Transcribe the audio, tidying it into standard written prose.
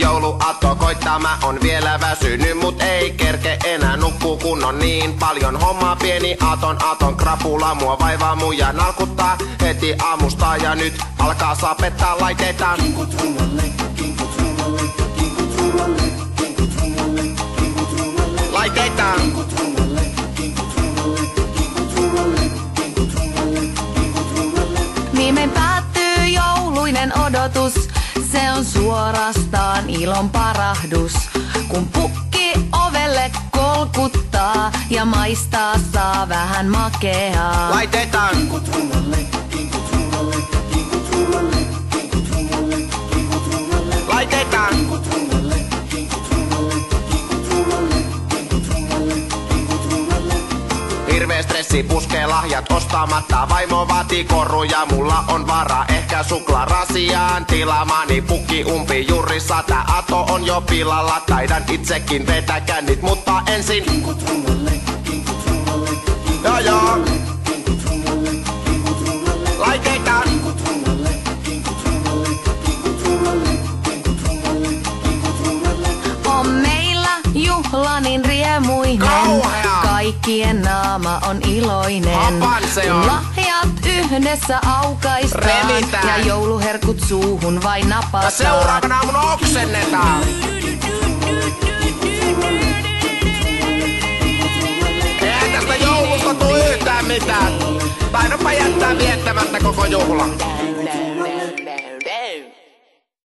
jouluaatto koittaa, mä on vielä väsynyt, mut ei kerke enää nukkuu, kun on niin paljon hommaa. Pieni aaton krapula mua vaivaa, muija nalkuttaa heti aamusta ja nyt alkaa saapettaa laiteitaan. Kinkut rungalle, kinkut rungalle, kinkut rungalle, kinkut rungalle, kinkut rungalle. Laiteitaan. Kinkut rungalle, kinkut rungalle, kinkut rungalle, kinkut rungalle, kinkut rungalle. Viimein päättyy jouluinen odotus, se on suorastaan ilon parahdus. Kun pukki ovelle kolkuttaa ja maistaa saa vähän makeaa. Laiteitaan. Kinkut rungalle, kinkut rungalle, kinkut rungalle, kinkut rungalle, kinkut rungalle. Laiteitaan. Kinkut rungalle, kinkut rungalle, kinkut rungalle, kinkut rungalle, kinkut rungalle. Hirveä stressi puskee lahjat ostamatta, vaimo vaatii koruja, mulla on varaa ehkä suklaarasiaan. Tilaamani pukki umpi juuri 100, ato on jo pilalla, taidan itsekin vetää kännit, mutta ensin Kinkut rungalle, kinkut rungalle, kinkut joo joo, rungalle, kinkut rungalle, kinkut rungalle. laiteitaan. Kinkut rungalle, kinkut rungalle, kinkut rungalle, kinkut rungalle, kinkut rungalle. On meillä juhla niin riemuinen, Kauhea. kaikkien naama on iloinen. Hapan se on. Kun lahjat yhdessä aukaistaan Revitään. ja jouluherkut suuhun vain Ja napataan. seuraavana aamuna oksennetaan. Eihän tästä joulusta tuu yhtään mitään. Taidapa jättää viettämättä koko juhla.